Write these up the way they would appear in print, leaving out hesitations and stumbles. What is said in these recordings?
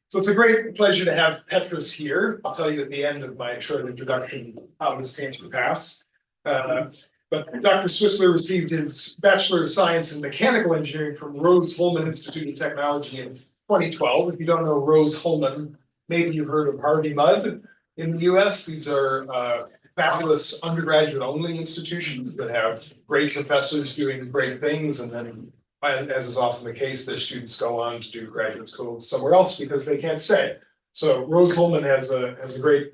So it's a great pleasure to have Petras here. I'll tell you at the end of my short introduction how this came to pass. But Dr. Swissler received his Bachelor of Science in Mechanical Engineering from Rose-Hulman Institute of Technology in 2012. If you don't know Rose-Hulman, maybe you've heard of Harvey Mudd in the US. These are fabulous undergraduate-only institutions that have great professors doing great things, and then, as is often the case, their students go on to do graduate school somewhere else because they can't stay. So Rose-Hulman has a great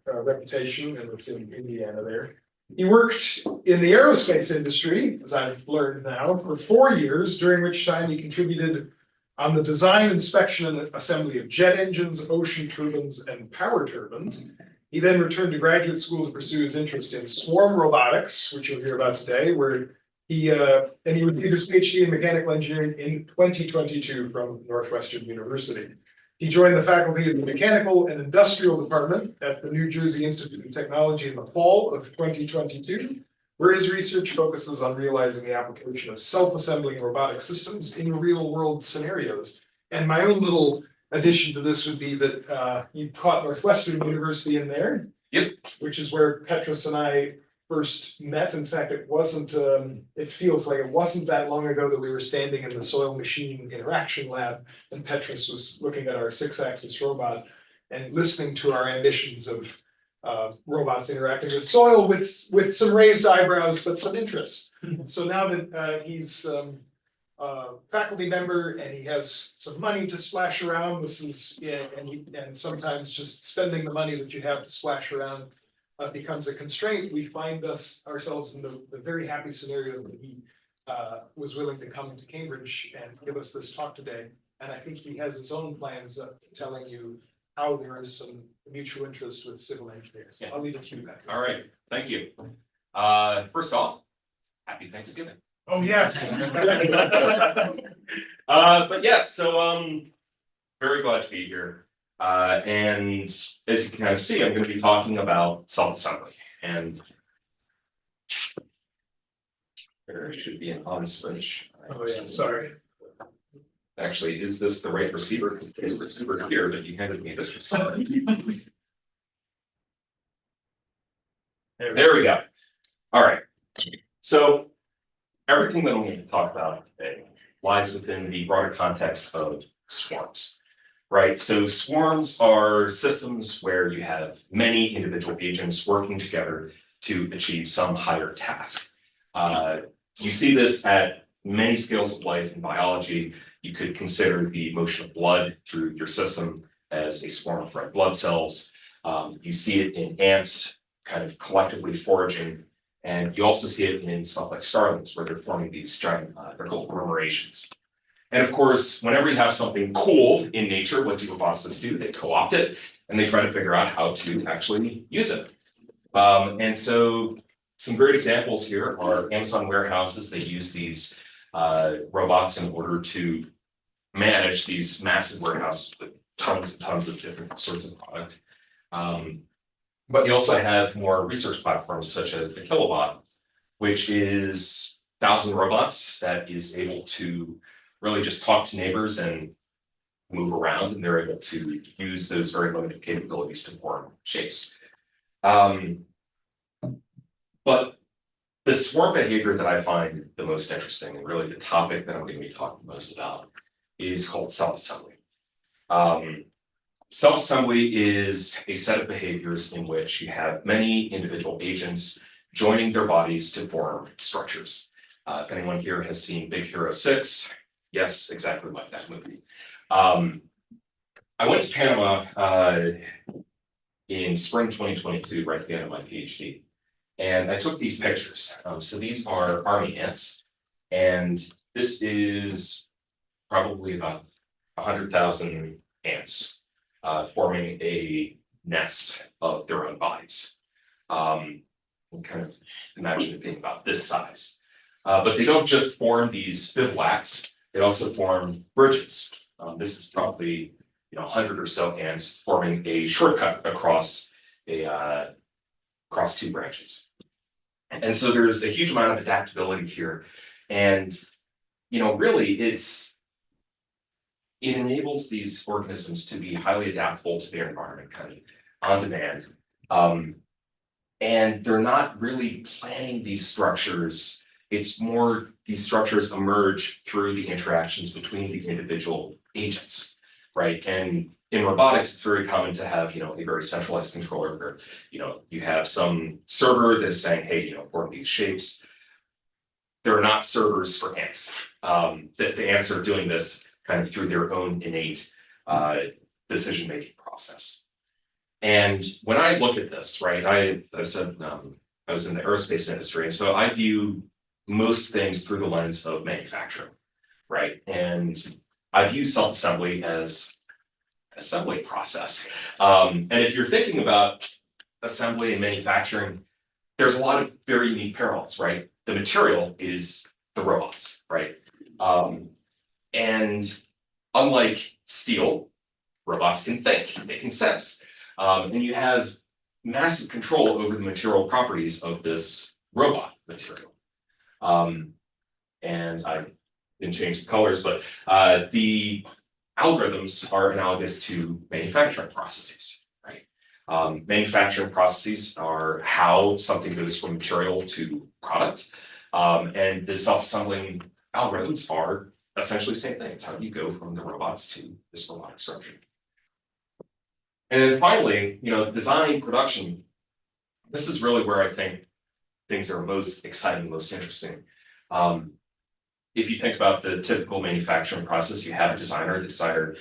reputation, and it's in Indiana there. He worked in the aerospace industry, as I've learned now, for 4 years, during which time he contributed on the design, inspection, and assembly of jet engines, ocean turbines, and power turbines. He then returned to graduate school to pursue his interest in swarm robotics, which you'll hear about today, where he received his PhD in mechanical engineering in 2022 from Northwestern University. He joined the faculty of the Mechanical and Industrial Department at the New Jersey Institute of Technology in the fall of 2022, where his research focuses on realizing the application of self-assembling robotic systems in real-world scenarios. And my own little addition to this would be that you taught Northwestern University in there. Yep. Which is where Petras and I first met. In fact, it wasn't, it feels like it wasn't that long ago that we were standing in the soil machine interaction lab, and Petras was looking at our 6-axis robot and listening to our ambitions of robots interacting with soil with some raised eyebrows, but some interest. So now that he's faculty member and he has some money to splash around, this is, and sometimes just spending the money that you have to splash around becomes a constraint. We find ourselves in the very happy scenario that he was willing to come to Cambridge and give us this talk today. And I think he has his own plans of telling you how there is some mutual interest with civil engineers. Yeah. I'll leave it to you, Patrick. All right, thank you. First off, happy Thanksgiving. Oh, yes. But yes, so very glad to be here. And as you can kind of see, I'm going to be talking about self-assembly, and there should be an on switch. Oh yeah, sorry. Actually, is this the right receiver? Because there's a receiver here, but you handed me this receiver. There we go. All right. So everything that I'm going to talk about today lies within the broader context of swarms. Right, so swarms are systems where you have many individual agents working together to achieve some higher task. You see this at many scales of life in biology. You could consider the motion of blood through your system as a swarm of red blood cells. You see it in ants kind of collectively foraging, and you also see it in stuff like starlings where they're forming these giant vertical agglomeration. And of course, whenever you have something cool in nature, what do roboticists do? They co-opt it and they try to figure out how to actually use it. And so some great examples here are Amazon warehouses. They use these robots in order to manage these massive warehouses with tons and tons of different sorts of product. But you also have more research platforms such as the Kilobot, which is 1,000 robots that is able to really just talk to neighbors and move around, and they're able to use those very limited capabilities to form shapes. But the swarm behavior that I find the most interesting, and really the topic that I'm going to be talking most about, is called self-assembly. Self-assembly is a set of behaviors in which you have many individual agents joining their bodies to form structures. If anyone here has seen Big Hero 6, yes, exactly like that movie. I went to Panama in spring 2022, right at the end of my PhD, and I took these pictures. So these are army ants, and this is probably about 100,000 ants forming a nest of their own bodies. You kind of imagine it being about this size. But they don't just form these bivouacs. They also form bridges. This is probably 100 or so ants forming a shortcut across two branches. And so there's a huge amount of adaptability here. And really it's it enables these organisms to be highly adaptable to their environment, kind of on demand. And they're not really planning these structures. It's more these structures emerge through the interactions between the individual agents, right? And in robotics, it's very common to have, a very centralized controller where, you have some server that's saying, hey, form these shapes. There are not servers for ants. That the ants are doing this kind of through their own innate decision-making process. And when I look at this, right, I said I was in the aerospace industry, and so I view most things through the lens of manufacturing, right? And I view self-assembly as an assembly process. And if you're thinking about assembly and manufacturing, there's a lot of very unique parallels, right? The material is the robots, right? And unlike steel, robots can think, they can sense. And you have massive control over the material properties of this robot material. And I didn't change the colors, but the algorithms are analogous to manufacturing processes, right? Manufacturing processes are how something goes from material to product. And the self-assembling algorithms are essentially the same thing. It's how you go from the robots to this robotic structure. And then finally, design production. This is really where I think things are most exciting, most interesting. If you think about the typical manufacturing process, you have a designer. The designer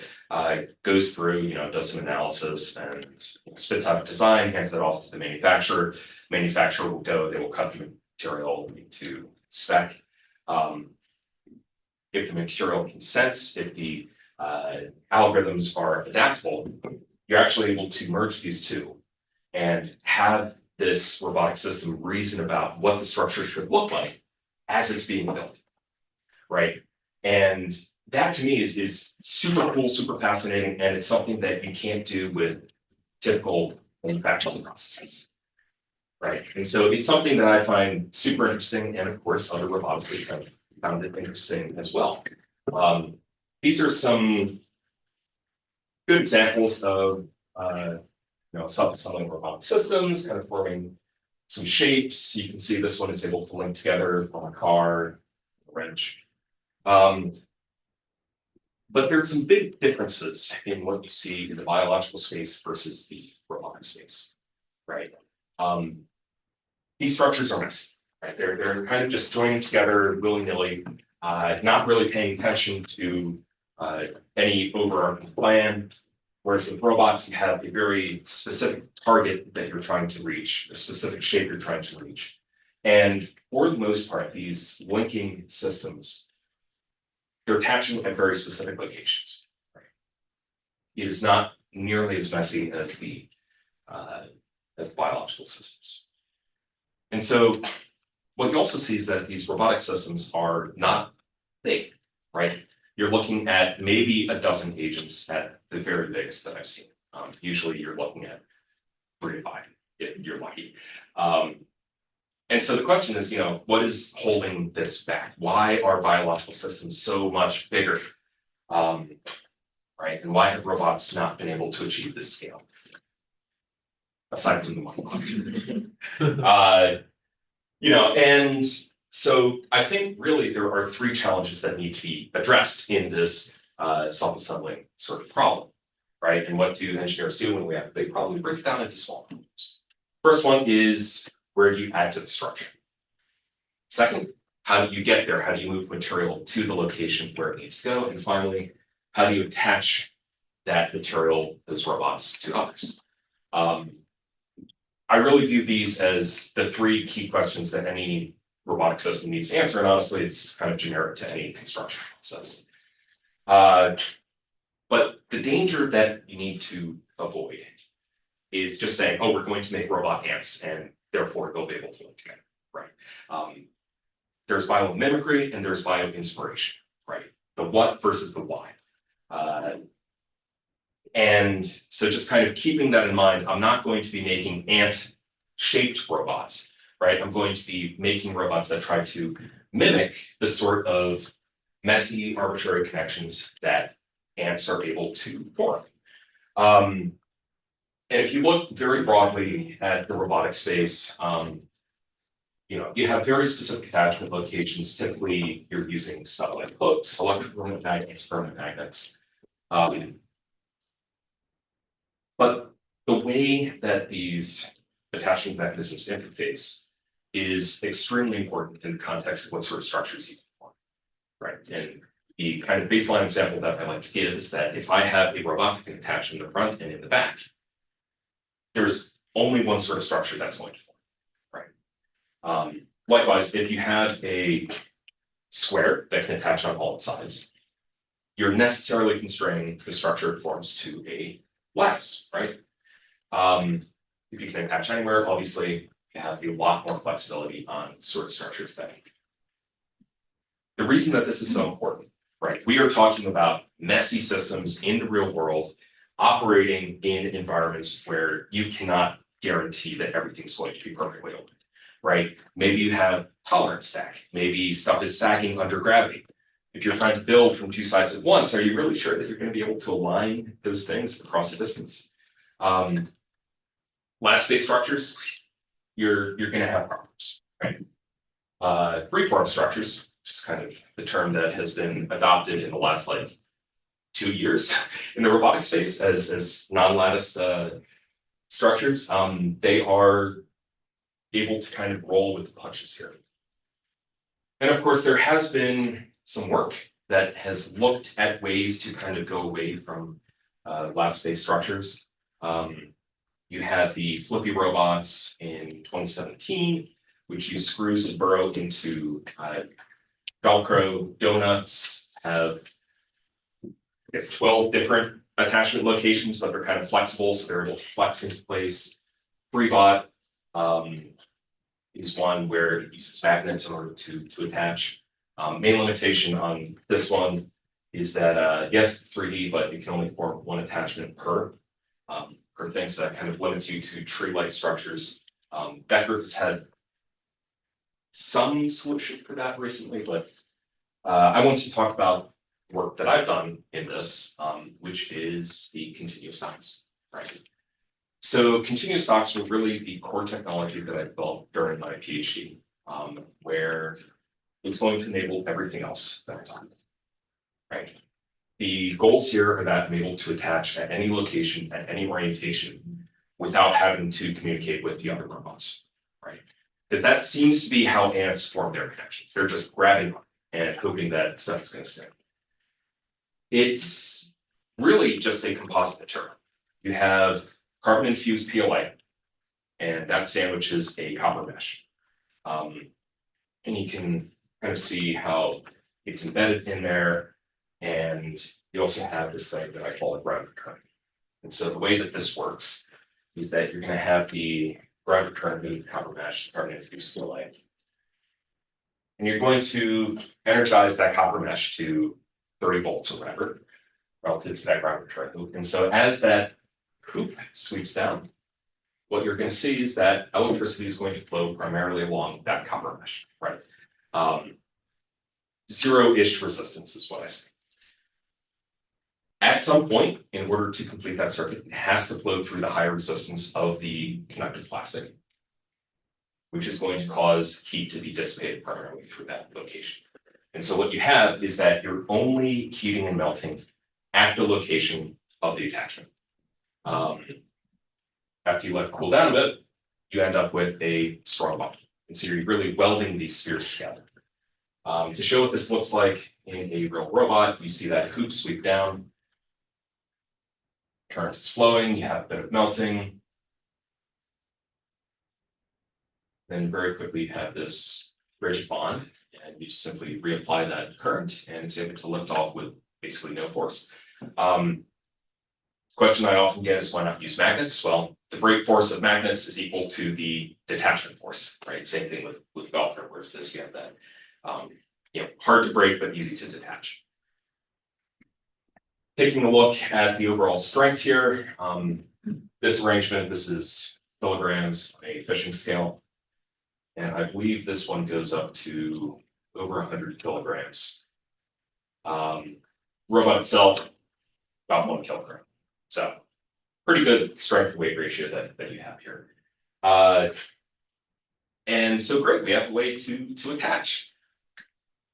goes through, does some analysis and spits out a design, hands that off to the manufacturer. Manufacturer will go, they will cut the material to spec. If the material consents, if the algorithms are adaptable, you're actually able to merge these two and have this robotic system reason about what the structure should look like as it's being built, right? And that to me is super cool, super fascinating, and it's something that you can't do with typical manufacturing processes, right? And so it's something that I find super interesting, and of course, other roboticists have found it interesting as well. These are some good examples of self-assembling robotic systems, kind of forming some shapes. You can see this one is able to link together from a car, a wrench. But there's some big differences in what you see in the biological space versus the robotic space, right? These structures are messy, right? They're kind of just joining together willy-nilly, not really paying attention to any overarching plan. Whereas with robots, you have a very specific target that you're trying to reach, a specific shape you're trying to reach. And for the most part, these linking systems, they're attaching at very specific locations. Right? It is not nearly as messy as the biological systems. And so what you also see is that these robotic systems are not big, right? You're looking at maybe a dozen agents at the very biggest that I've seen. Usually you're looking at 3 to 5 if you're lucky. And so the question is, what is holding this back? Why are biological systems so much bigger? Right? And why have robots not been able to achieve this scale? Aside from the money. And so I think really there are 3 challenges that need to be addressed in this self-assembling sort of problem, right? And what do engineers do when we have a big problem? We break it down into small problems. First one is, where do you add to the structure? Second, how do you get there? How do you move material to the location where it needs to go? And finally, how do you attach that material, those robots, to others? I really view these as the 3 key questions that any robotic system needs to answer, and honestly, it's kind of generic to any construction process. But the danger that you need to avoid is just saying, oh, we're going to make robot ants, and therefore they'll be able to link together, right? There's biomimicry and there's bioinspiration, right? The what versus the why. And so just kind of keeping that in mind, I'm not going to be making ant-shaped robots, right? I'm going to be making robots that try to mimic the sort of messy, arbitrary connections that ants are able to form. And if you look very broadly at the robotic space, you have very specific attachment locations. Typically, you're using stuff like hooks, electrical magnets, permanent magnets. But the way that these attachment mechanisms interface is extremely important in the context of what sort of structures you form, right? And the kind of baseline example that I like to give is that if I have a robot that can attach in the front and in the back, there's only one sort of structure that's going to form, right? Likewise, if you have a square that can attach on all its sides, you're necessarily constraining the structure it forms to a lattice, right? If you can attach anywhere, obviously you have a lot more flexibility on sort of structures that. The reason that this is so important, right? We are talking about messy systems in the real world, operating in environments where you cannot guarantee that everything's going to be perfectly open, right? Maybe you have tolerance stack, maybe stuff is sagging under gravity. If you're trying to build from two sides at once, are you really sure that you're going to be able to align those things across a distance? Lattice-based structures, you're going to have problems, right? Freeform structures, which is kind of the term that has been adopted in the last 2 years in the robotic space as non-lattice structures, they are able to kind of roll with the punches here. And of course, there has been some work that has looked at ways to kind of go away from lattice-based structures. You have the flippy robots in 2017, which use screws and burrow into Velcro donuts, have, I guess, 12 different attachment locations, but they're kind of flexible, so they're able to flex into place. FreeBot is one where it uses magnets in order to attach. Main limitation on this one is that, yes, it's 3D, but you can only form one attachment per thing, so that kind of limits you to tree-like structures. That group has had some solution for that recently, but I want to talk about work that I've done in this, which is the continuous stocks, right? So continuous stocks were really the core technology that I developed during my PhD, where it's going to enable everything else that I talked about, right? The goals here are that I'm able to attach at any location, at any orientation, without having to communicate with the other robots, right? Because that seems to be how ants form their connections. They're just grabbing and hoping that stuff is going to stick. It's really just a composite material. You have carbon-infused PLA, and that sandwiches a copper mesh. And you can kind of see how it's embedded in there. And you also have this thing that I call a ground return. And so the way that this works is that you're going to have the ground return move copper mesh, carbon-infused PLA. And you're going to energize that copper mesh to 30 volts or whatever, relative to that ground return loop. And so as that hoop sweeps down, what you're going to see is that electricity is going to flow primarily along that copper mesh, right? Zero-ish resistance is what I see. At some point, in order to complete that circuit, it has to flow through the higher resistance of the conductive plastic, which is going to cause heat to be dissipated primarily through that location. And so what you have is that you're only heating and melting at the location of the attachment. After you let it cool down a bit, you end up with a strong bond. And so you're really welding these spheres together. To show what this looks like in a real robot, you see that hoop sweep down. Current is flowing, you have a bit of melting. Then very quickly you have this rigid bond, and you just simply reapply that current, and it's able to lift off with basically no force. Question I often get is why not use magnets? Well, the brake force of magnets is equal to the detachment force, right? Same thing with Velcro, whereas this you have that, hard to break but easy to detach. Taking a look at the overall strength here, this arrangement, this is kilograms on a fishing scale. And I believe this one goes up to over 100 kilograms. Robot itself, about 1 kilogram. So pretty good strength to weight ratio that you have here. And so great, we have a way to attach.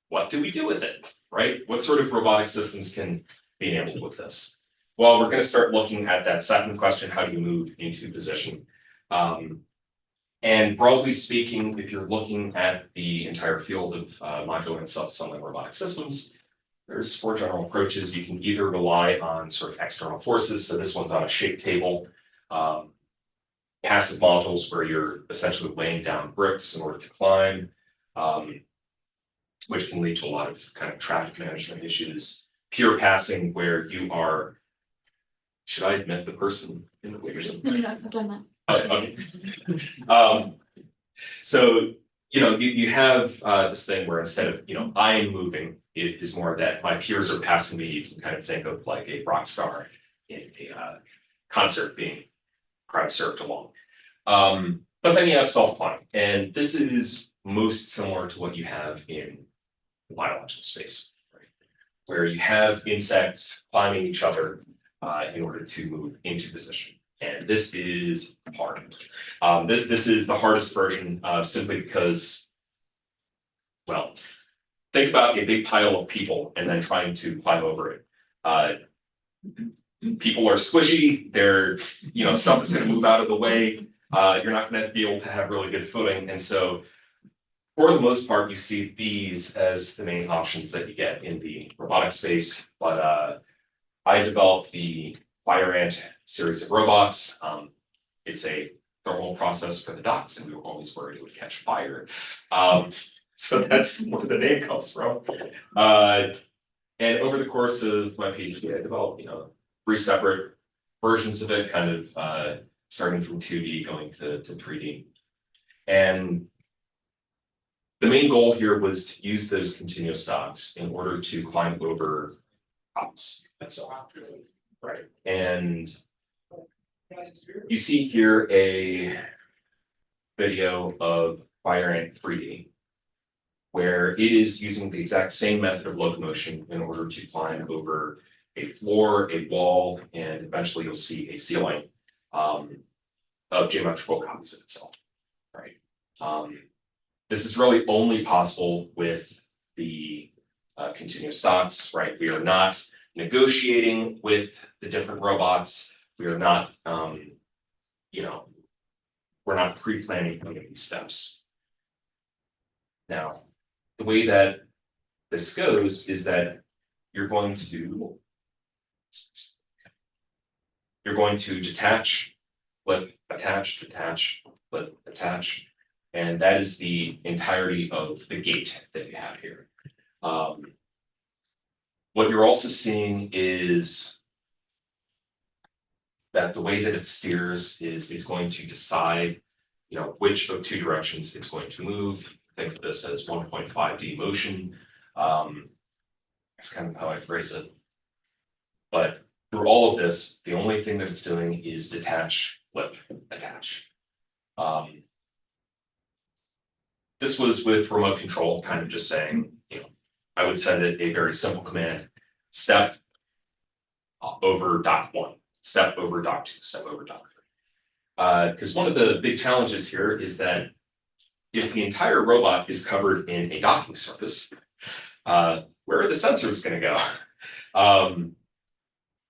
What do we do with it, right? What sort of robotic systems can be enabled with this? Well, we're going to start looking at that second question, how do you move into position? And broadly speaking, if you're looking at the entire field of modular and self-assembly robotic systems, there's 4 general approaches. You can either rely on sort of external forces. So this one's on a shake table. Passive modules where you're essentially laying down bricks in order to climb, which can lead to a lot of kind of traffic management issues. Pure passing where you are, should I admit the person in the leadership? No, I've done that. Okay. So, you have this thing where instead of, I am moving, it is more that my peers are passing me. You can kind of think of like a rock star in a concert being crowd surfed along. But then you have self-climb, and this is most similar to what you have in the biological space, right? Where you have insects climbing each other in order to move into position. And this is hard. This is the hardest version simply because, well, think about a big pile of people and then trying to climb over it. People are squishy, they're, stuff is going to move out of the way. You're not going to be able to have really good footing. And so for the most part, you see these as the main options that you get in the robotic space. But I developed the Fire Ant series of robots. It's a thermal process for the docks, and we were always worried it would catch fire. So that's where the name comes from. And over the course of my PhD, I developed, 3 separate versions of it, kind of starting from 2D going to 3D. And the main goal here was to use those continuous docks in order to climb over tops and so on. Right. And you see here a video of Fire Ant 3D, where it is using the exact same method of locomotion in order to climb over a floor, a wall, and eventually you'll see a ceiling of geometrical copies of itself, right? This is really only possible with the continuous docks, right? We are not negotiating with the different robots. We are not, we're not pre-planning any of these steps. Now, the way that this goes is that you're going to detach, flip, attach, detach, flip, attach, and that is the entirety of the gate that you have here. What you're also seeing is that the way that it steers is it's going to decide, which of 2 directions it's going to move. Think of this as 1.5D motion. That's kind of how I phrase it. But through all of this, the only thing that it's doing is detach, flip, attach. This was with remote control, kind of just saying, I would send it a very simple command: step over dock 1, step over dock 2, step over dock 3. Because one of the big challenges here is that if the entire robot is covered in a docking surface, where are the sensors going to go?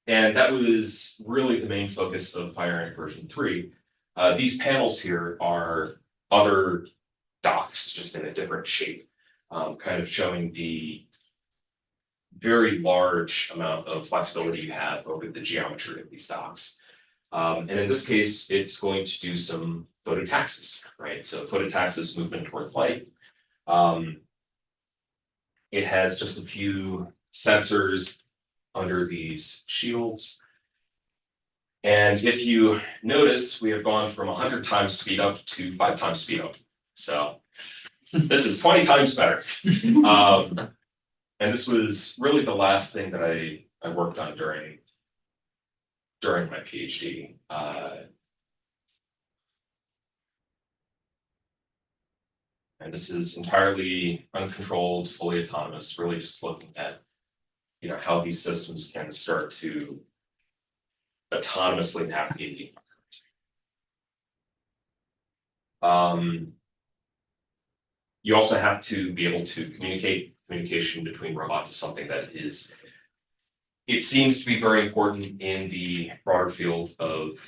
And that was really the main focus of Fire Ant version 3. These panels here are other docks, just in a different shape, kind of showing the very large amount of flexibility you have over the geometry of these docks. And in this case, it's going to do some phototaxis, right? So phototaxis, movement towards light. It has just a few sensors under these shields. And if you notice, we have gone from 100 times speed up to 5 times speed up. So this is 20 times better. And this was really the last thing that I worked on during my PhD. And this is entirely uncontrolled, fully autonomous, really just looking at, how these systems can start to autonomously navigate the environment. You also have to be able to communicate. Communication between robots is something that is, it seems to be very important in the broader field of,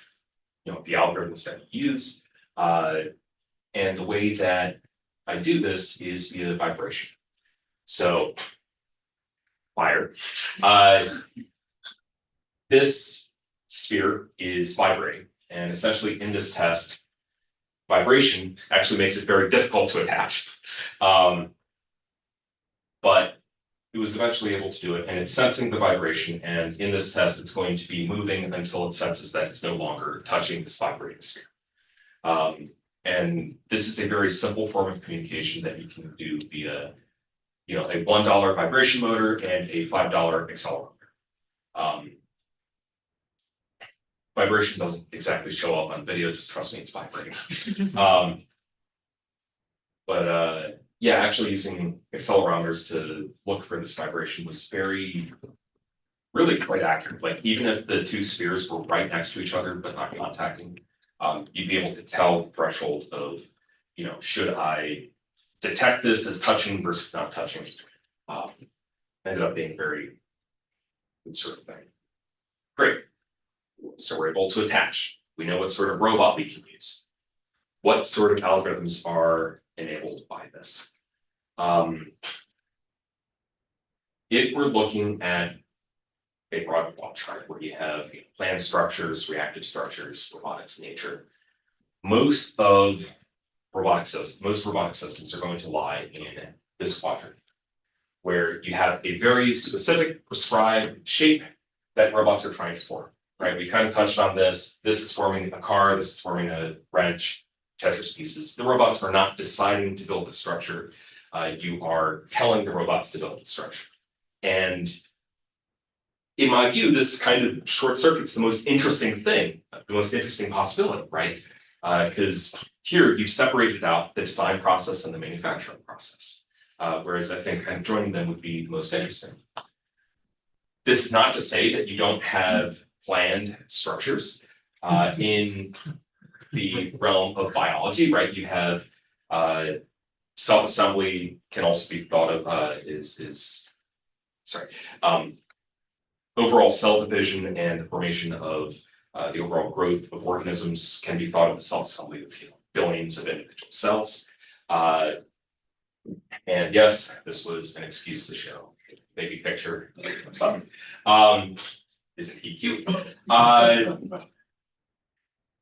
the algorithms that we use. And the way that I do this is via vibration. So, fire. This sphere is vibrating, and essentially in this test, vibration actually makes it very difficult to attach. But it was eventually able to do it, and it's sensing the vibration, and in this test, it's going to be moving until it senses that it's no longer touching this vibrating sphere. And this is a very simple form of communication that you can do via, a $1 vibration motor and a $5 accelerometer. Vibration doesn't exactly show up on video, just trust me, it's vibrating. Yeah, actually using accelerometers to look for this vibration was really quite accurate. Like even if the two spheres were right next to each other but not contacting, you'd be able to tell the threshold of, should I detect this as touching versus not touching? Ended up being very good sort of thing. Great. So we're able to attach. We know what sort of robot we can use. What sort of algorithms are enabled by this? If we're looking at a broad wall chart where you have planned structures, reactive structures, robotics nature, most robotic systems are going to lie in this quadrant, where you have a very specific prescribed shape that robots are trying to form. Right? We kind of touched on this. This is forming a car. This is forming a wrench, Tetris pieces. The robots are not deciding to build the structure. You are telling the robots to build the structure. And in my view, this kind of short circuits the most interesting thing, the most interesting possibility, right? Because here you've separated out the design process and the manufacturing process. Whereas I think kind of joining them would be the most interesting. This is not to say that you don't have planned structures in the realm of biology, right? You have self-assembly can also be thought of overall cell division and the formation of the overall growth of organisms can be thought of as self-assembly of billions of individual cells. And yes, this was an excuse to show a baby picture of something. Isn't he cute?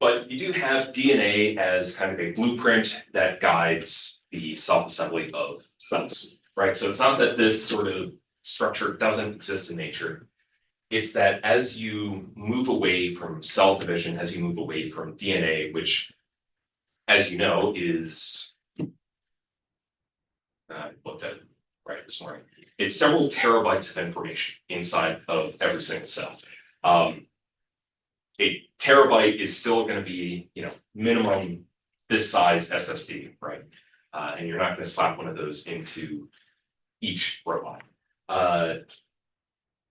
But you do have DNA as kind of a blueprint that guides the self-assembly of cells, right? So it's not that this sort of structure doesn't exist in nature. It's that as you move away from cell division, as you move away from DNA, which, as you know, is, I looked at it right this morning, it's several terabytes of information inside of every single cell. A terabyte is still going to be, minimum this size SSD, right? And you're not going to slap one of those into each robot.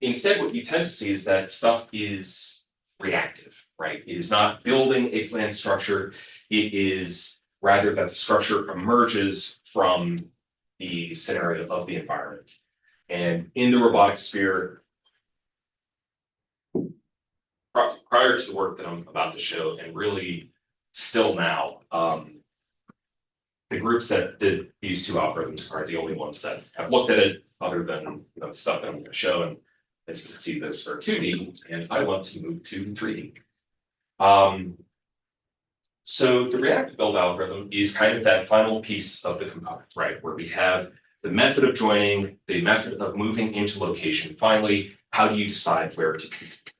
Instead, what you tend to see is that stuff is reactive, right? It is not building a planned structure. It is rather that the structure emerges from the scenario of the environment. And in the robotic sphere, prior to the work that I'm about to show, and really still now, the groups that did these two algorithms are the only ones that have looked at it, other than the stuff that I'm going to show. And as you can see, those are 2D, and I want to move to 3D. So the reactive build algorithm is kind of that final piece of the component, right? Where we have the method of joining, the method of moving into location. Finally, how do you decide where to connect?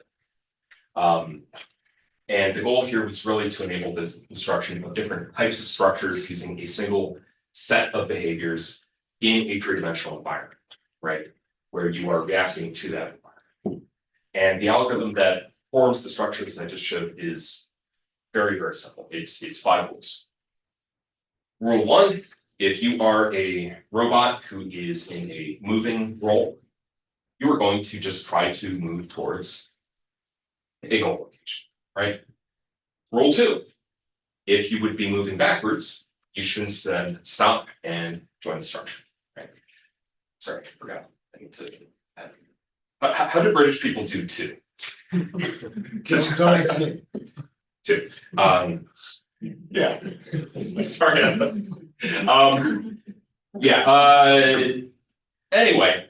And the goal here was really to enable the construction of different types of structures using a single set of behaviors in a three-dimensional environment, right? Where you are reacting to that environment. And the algorithm that forms the structures I just showed is very, very simple. It's 5 rules. Rule 1, if you are a robot who is in a moving role, you are going to just try to move towards a goal location, right? Rule 2, if you would be moving backwards, you should instead stop and join the structure, right? Sorry, I forgot. I need to. How do British people do 2? Because Don't ask me. 2. Yeah. Sorry. Yeah. Anyway,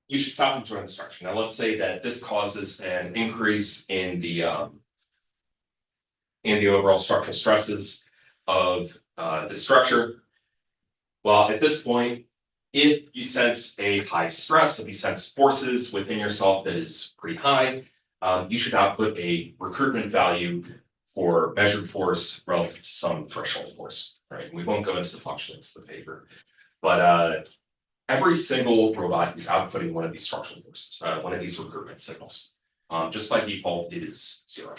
you should stop and join the structure. Now, let's say that this causes an increase in the overall structural stresses of the structure. Well, at this point, if you sense a high stress, if you sense forces within yourself that is pretty high, you should output a recruitment value for measured force relative to some threshold force, right? And we won't go into the functions of the paper, but every single robot is outputting one of these structural forces, one of these recruitment signals. Just by default, it is 0.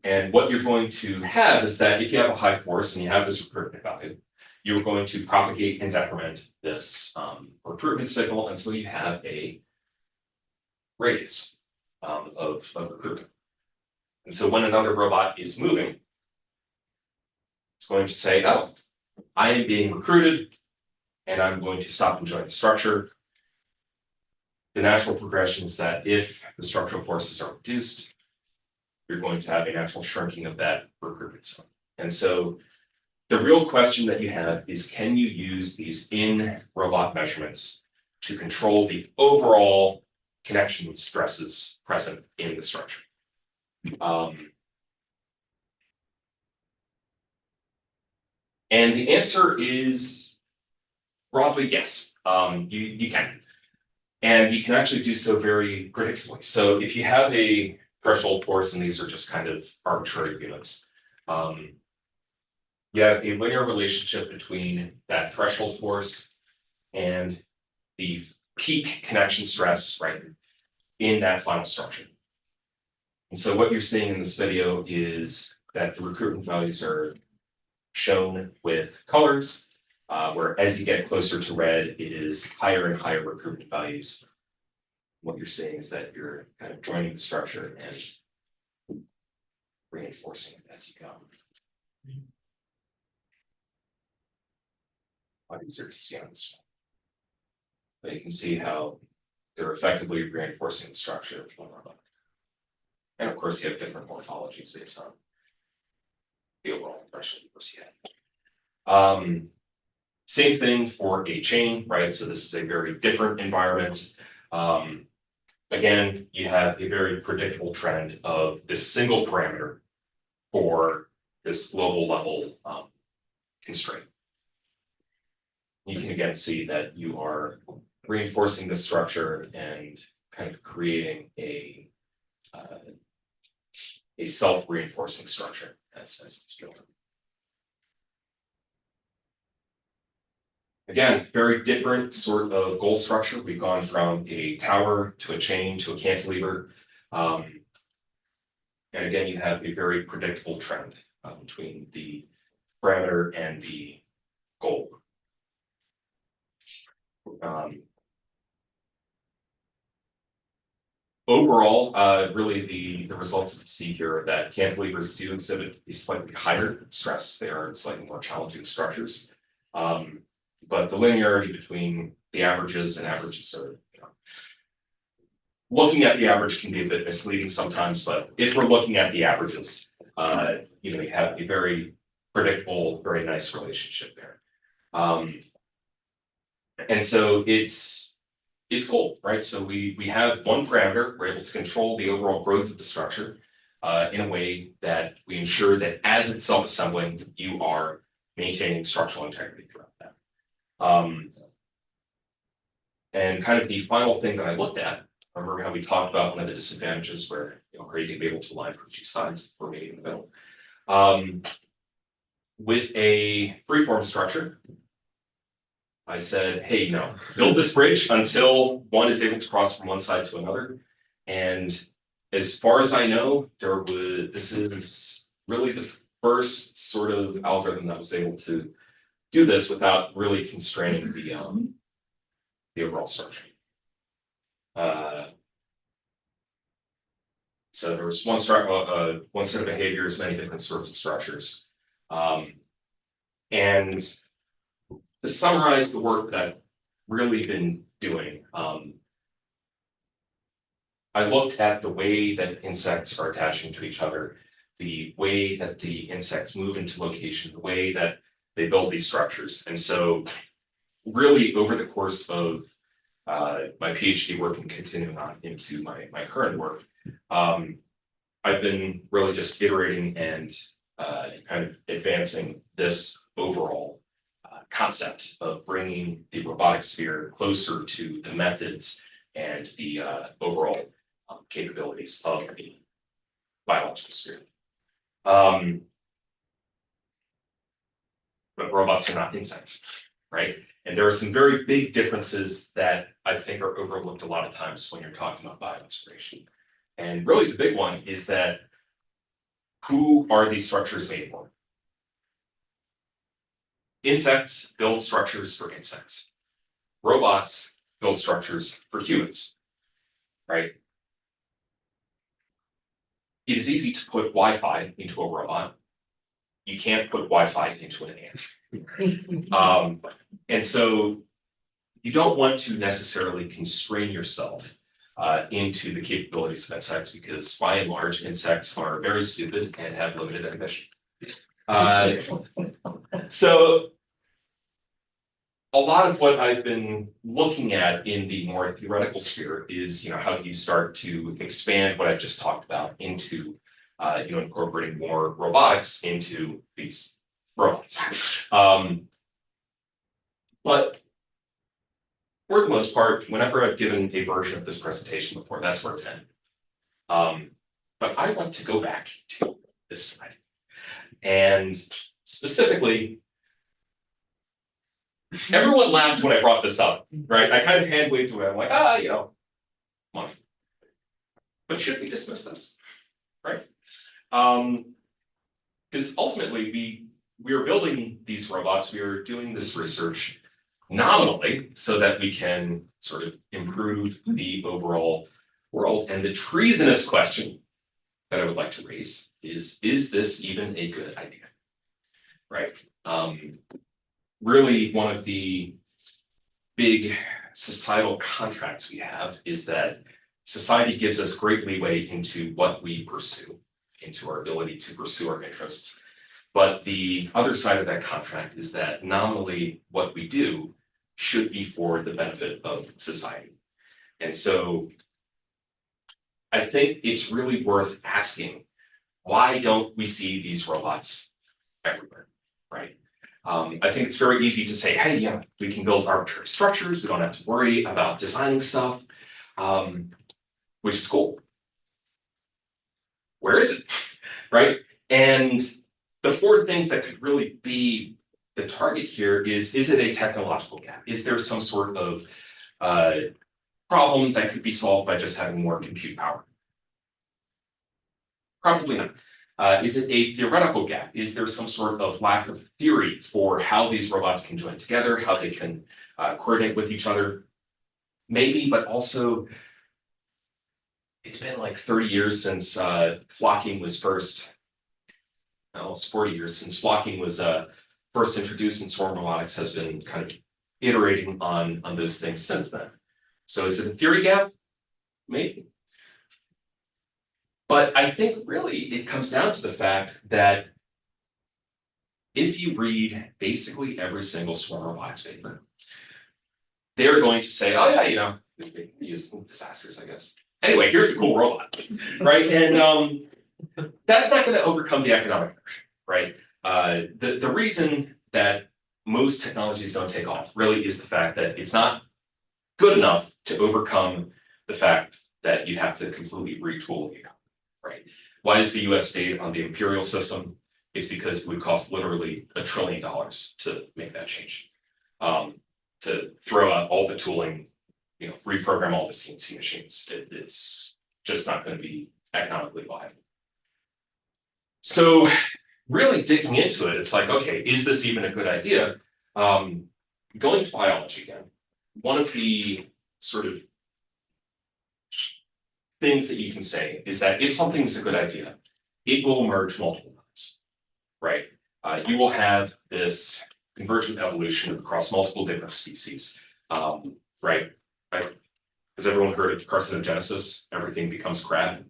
And what you're going to have is that if you have a high force and you have this recruitment value, you're going to propagate and decrement this recruitment signal until you have a radius of recruitment. And so when another robot is moving, it's going to say, oh, I am being recruited, and I'm going to stop and join the structure. The natural progression is that if the structural forces are reduced, you're going to have a natural shrinking of that recruitment zone. And so the real question that you have is, can you use these in-robot measurements to control the overall connection stresses present in the structure? And the answer is broadly yes, you can. And you can actually do so very predictably. So if you have a threshold force, and these are just kind of arbitrary units, you have a linear relationship between that threshold force and the peak connection stress, right, in that final structure. And so what you're seeing in this video is that the recruitment values are shown with colors, where as you get closer to red, it is higher and higher recruitment values. What you're seeing is that you're kind of joining the structure and reinforcing it as you go. A lot easier to see on this one. But you can see how they're effectively reinforcing the structure. And of course, you have different morphologies based on the overall impression you see. Same thing for a chain, right? So this is a very different environment. Again, you have a very predictable trend of this single parameter for this global level constraint. You can again see that you are reinforcing the structure and kind of creating a self-reinforcing structure as it's built. Again, very different sort of goal structure. We've gone from a tower to a chain to a cantilever. And again, you have a very predictable trend between the parameter and the goal. Overall, really the results that you see here are that cantilevers do exhibit a slightly higher stress. They are slightly more challenging structures. But the linearity between the averages and averages are, looking at the average can be a bit misleading sometimes, but if we're looking at the averages, you have a very predictable, very nice relationship there. And so it's cool, right? So we have one parameter, we're able to control the overall growth of the structure in a way that we ensure that as it's self-assembling, you are maintaining structural integrity throughout that. And kind of the final thing that I looked at, remember how we talked about one of the disadvantages where, are you going to be able to align from two sides or maybe in the middle? With a freeform structure, I said, hey, build this bridge until one is able to cross from one side to another. And as far as I know, this is really the first sort of algorithm that was able to do this without really constraining the overall structure. So there was one set of behaviors, many different sorts of structures. And to summarize the work that I've really been doing, I looked at the way that insects are attaching to each other, the way that the insects move into location, the way that they build these structures. And so really over the course of my PhD work and continuing on into my current work, I've been really just iterating and kind of advancing this overall concept of bringing the robotic sphere closer to the methods and the overall capabilities of the biological sphere. But robots are not insects, right? And there are some very big differences that I think are overlooked a lot of times when you're talking about bioinspiration. And really the big one is that who are these structures made for? Insects build structures for insects. Robots build structures for humans, right? It is easy to put Wi-Fi into a robot. You can't put Wi-Fi into an ant. And so you don't want to necessarily constrain yourself into the capabilities of insects because by and large, insects are very stupid and have limited ambition. So a lot of what I've been looking at in the more theoretical sphere is, how do you start to expand what I've just talked about into, incorporating more robotics into these robots. But for the most part, whenever I've given a version of this presentation before, that's where it's ended. But I want to go back to this slide. And specifically, everyone laughed when I brought this up, right? I kind of hand waved away. I'm like, come on. But should we dismiss this, right? Because ultimately, we are building these robots. We are doing this research nominally so that we can sort of improve the overall world. And the treasonous question that I would like to raise is this even a good idea, right? Really, one of the big societal contracts we have is that society gives us great leeway into what we pursue, into our ability to pursue our interests. But the other side of that contract is that nominally what we do should be for the benefit of society. And so I think it's really worth asking, why don't we see these robots everywhere, right? I think it's very easy to say, hey, yeah, we can build arbitrary structures. We don't have to worry about designing stuff, which is cool. Where is it, right? And the four things that could really be the target here is it a technological gap? Is there some sort of problem that could be solved by just having more compute power? Probably not. Is it a theoretical gap? Is there some sort of lack of theory for how these robots can join together, how they can coordinate with each other? Maybe, but also it's been like 30 years since flocking was first, almost 40 years since flocking was first introduced, and swarm robotics has been kind of iterating on those things since then. So is it a theory gap? Maybe. But I think really it comes down to the fact that if you read basically every single swarm robotics paper, they're going to say, oh yeah, we can use disasters, I guess. Anyway, here's the cool robot, right? And that's not going to overcome the economic inertia, right? The reason that most technologies don't take off really is the fact that it's not good enough to overcome the fact that you'd have to completely retool the economy, right? Why is the US stayed on the imperial system? It's because it would cost literally $1 trillion to make that change. To throw out all the tooling, reprogram all the CNC machines. It's just not going to be economically viable. So really digging into it, it's like, okay, is this even a good idea? Going to biology again, one of the sort of things that you can say is that if something is a good idea, it will emerge multiple times, right? You will have this convergent evolution across multiple different species, right? Has everyone heard of carcinogenesis? Everything becomes crab,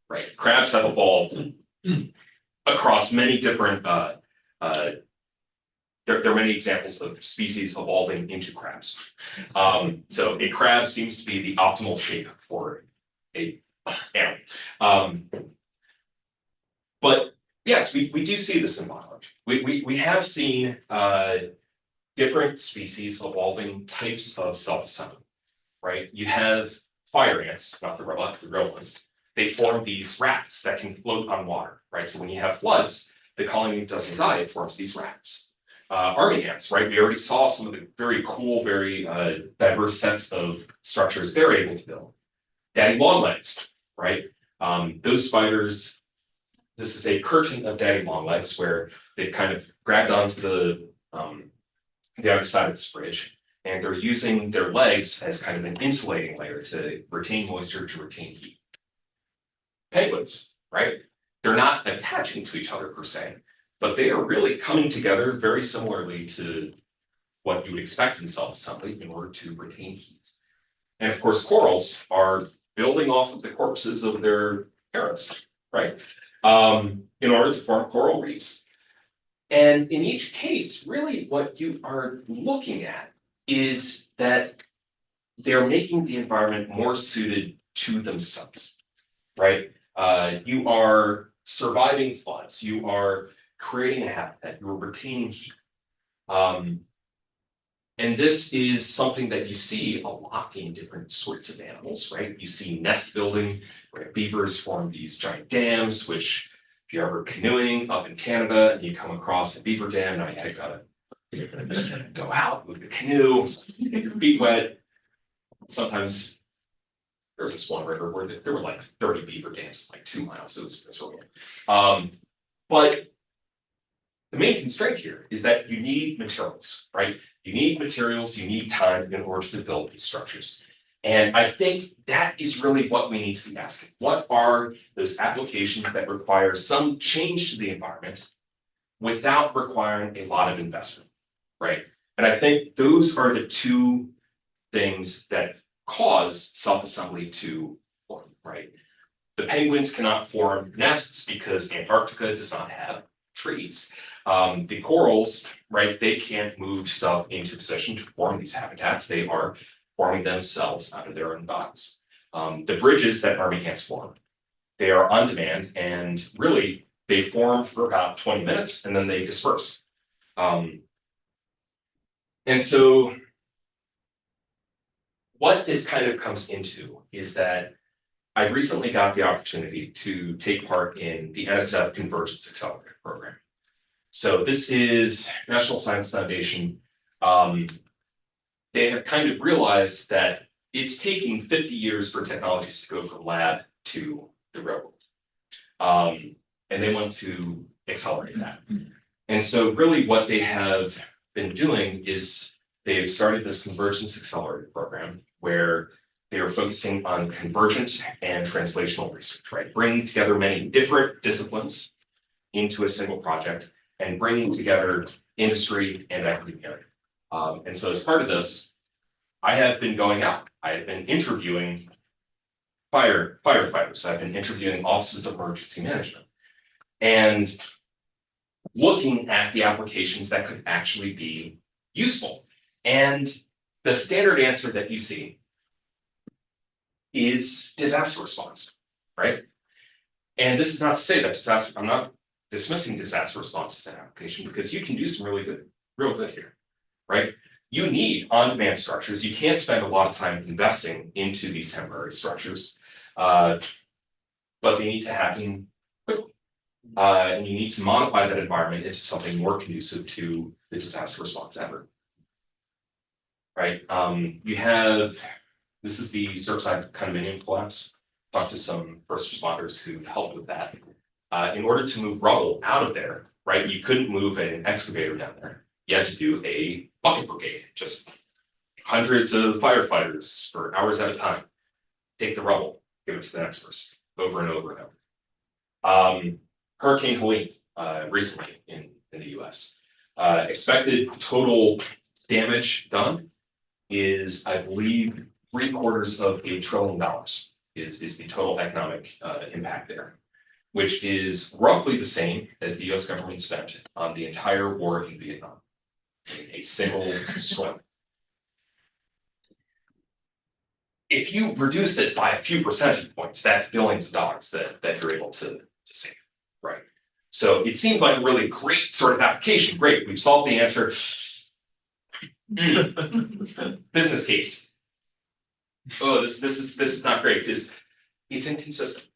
right? Crabs have evolved across many different. There are many examples of species evolving into crabs. So a crab seems to be the optimal shape for a animal. But yes, we do see this in biology. We have seen different species evolving types of self-assembly, right? You have fire ants, not the robots, the real ones. They form these rafts that can float on water, right? So when you have floods, the colony doesn't die, it forms these rafts. Army ants, right? We already saw some of the very cool, very diverse sets of structures they're able to build. Daddy longlegs, right? Those spiders, this is a curtain of daddy longlegs where they've kind of grabbed onto the other side of this bridge, and they're using their legs as kind of an insulating layer to retain moisture, to retain heat. Penguins, right? They're not attaching to each other per se, but they are really coming together very similarly to what you would expect in self-assembly in order to retain heat. And of course, corals are building off of the corpses of their parents, right? In order to form coral reefs. And in each case, really what you are looking at is that they're making the environment more suited to themselves, right? You are surviving floods, you are creating a habitat, you are retaining heat. And this is something that you see a lot in different sorts of animals, right? You see nest building, where beavers form these giant dams, which if you're ever canoeing up in Canada and you come across a beaver dam, now you gotta go out with the canoe, get your feet wet. Sometimes there's this one river where there were like 30 beaver dams, like 2 miles. It was miserable. But the main constraint here is that you need materials, right? You need materials, you need time in order to build these structures. And I think that is really what we need to be asking. What are those applications that require some change to the environment without requiring a lot of investment, right? And I think those are the two things that cause self-assembly to form, right? The penguins cannot form nests because Antarctica does not have trees. The corals, right, they can't move stuff into position to form these habitats. They are forming themselves out of their own bodies. The bridges that army ants form, they are on demand, and really they form for about 20 minutes and then they disperse. And so what this kind of comes into is that I recently got the opportunity to take part in the NSF Convergence Accelerator program. So this is National Science Foundation. They have kind of realized that it's taking 50 years for technologies to go from lab to the real world. And they want to accelerate that. And so really what they have been doing is they've started this Convergence Accelerator program where they are focusing on convergent and translational research, right? Bringing together many different disciplines into a single project and bringing together industry and academia. And so as part of this, I have been going out. I have been interviewing firefighters. I've been interviewing offices of emergency management and looking at the applications that could actually be useful. And the standard answer that you see is disaster response, right? And this is not to say that I'm not dismissing disaster response as an application, because you can do some real good here, right? You need on-demand structures. You can't spend a lot of time investing into these temporary structures, but they need to happen quickly. And you need to modify that environment into something more conducive to the disaster response effort, right? This is the Surfside condominium collapse. Talked to some first responders who helped with that. In order to move rubble out of there, right, you couldn't move an excavator down there. You had to do a bucket brigade, just hundreds of firefighters for hours at a time, take the rubble, give it to the next person, over and over and over. Hurricane Helene, recently in the US. Expected total damage done is, I believe, $750 billion is the total economic impact there, which is roughly the same as the US government spent on the entire war in Vietnam in a single storm. If you reduce this by a few percentage points, that's billions of dollars that you're able to save, right? So it seems like a really great sort of application. Great, we've solved the answer. Business case. Oh, this is not great because it's inconsistent,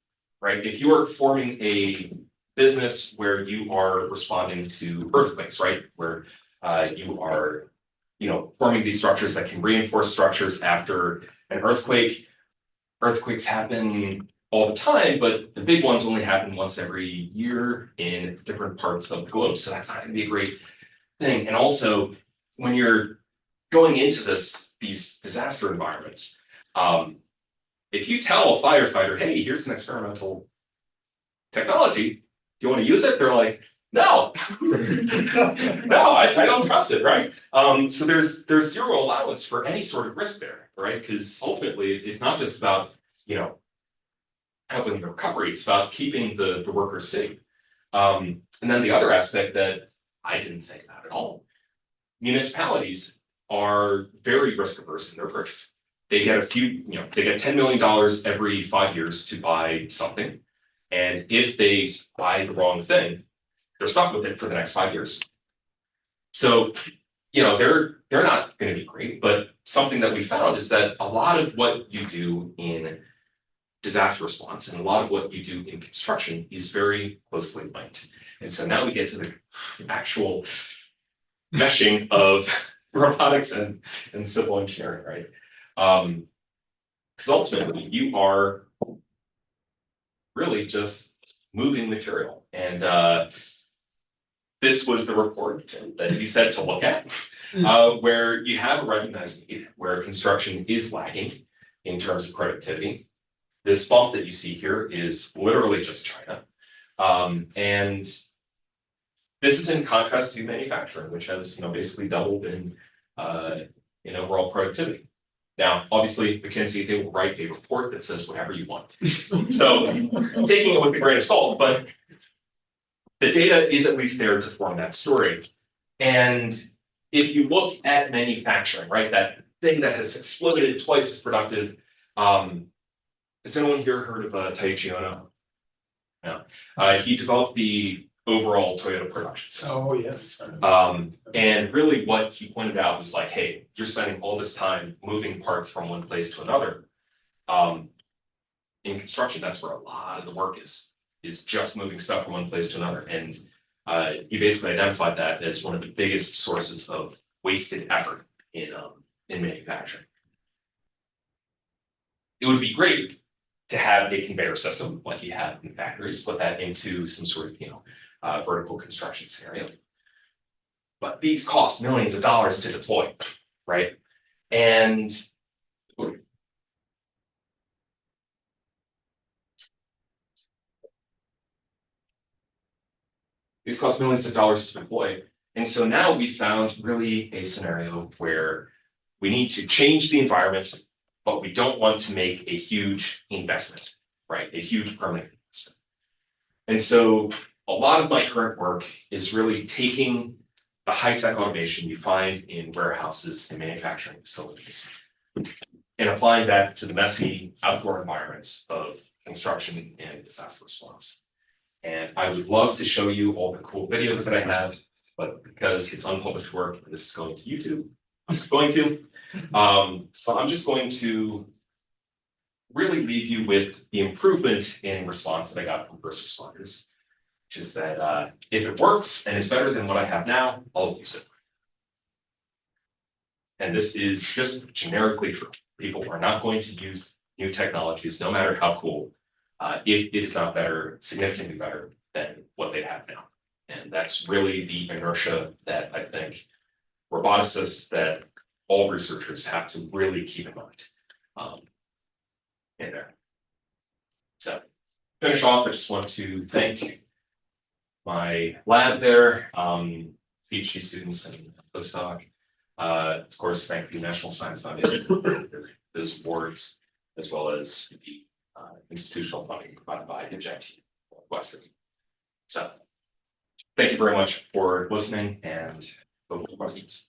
right? If you are forming a business where you are responding to earthquakes, right, where you are, forming these structures that can reinforce structures after an earthquake. Earthquakes happen all the time, but the big ones only happen once every year in different parts of the globe. So that's not going to be a great thing. And also, when you're going into these disaster environments, if you tell a firefighter, hey, here's an experimental technology, do you want to use it? They're like, no, no, I don't trust it, right? So there's zero allowance for any sort of risk there, right? Because ultimately, it's not just about, helping the recovery, it's about keeping the workers safe. And then the other aspect that I didn't think about at all, municipalities are very risk averse in their purchase. They get they get $10 million every 5 years to buy something. And if they buy the wrong thing, they're stuck with it for the next 5 years. So, they're not going to be great, but something that we found is that a lot of what you do in disaster response and a lot of what you do in construction is very closely linked. And so now we get to the actual meshing of robotics and civil engineering, right? Because ultimately you are really just moving material. And this was the report that he said to look at, where you have a recognized need, where construction is lagging in terms of productivity. This bump that you see here is literally just China. And this is in contrast to manufacturing, which has basically doubled in overall productivity. Now, obviously, McKinsey, they will write a report that says whatever you want. So taking it with a grain of salt, but the data is at least there to form that story. And if you look at manufacturing, right, that thing that has exploded twice as productive, has anyone here heard of Taiichi Ohno? No. He developed the overall Toyota production system. Oh, yes. And really what he pointed out was like, hey, you're spending all this time moving parts from one place to another. In construction, that's where a lot of the work is just moving stuff from one place to another. And he basically identified that as one of the biggest sources of wasted effort in manufacturing. It would be great to have a conveyor system like you have in factories, put that into some sort of vertical construction scenario. But these cost millions of dollars to deploy, right? And these cost millions of dollars to deploy. And so now we found really a scenario where we need to change the environment, but we don't want to make a huge investment, right? A huge permanent investment. And so a lot of my current work is really taking the high-tech automation you find in warehouses and manufacturing facilities and applying that to the messy outdoor environments of construction and disaster response. And I would love to show you all the cool videos that I have, but because it's unpublished work and this is going to YouTube, I'm not going to. So I'm just going to really leave you with the improvement in response that I got from first responders, which is that if it works and is better than what I have now, I'll use it. And this is just generically true. People are not going to use new technologies, no matter how cool, if it is not better, significantly better than what they have now. And that's really the inertia that I think roboticists, that all researchers have to really keep in mind in there. So finish off, I just want to thank my lab there, PhD students and postdoc. Of course, thank the National Science Foundation for those awards, as well as the institutional funding provided by the JET Western. So thank you very much for listening and open questions.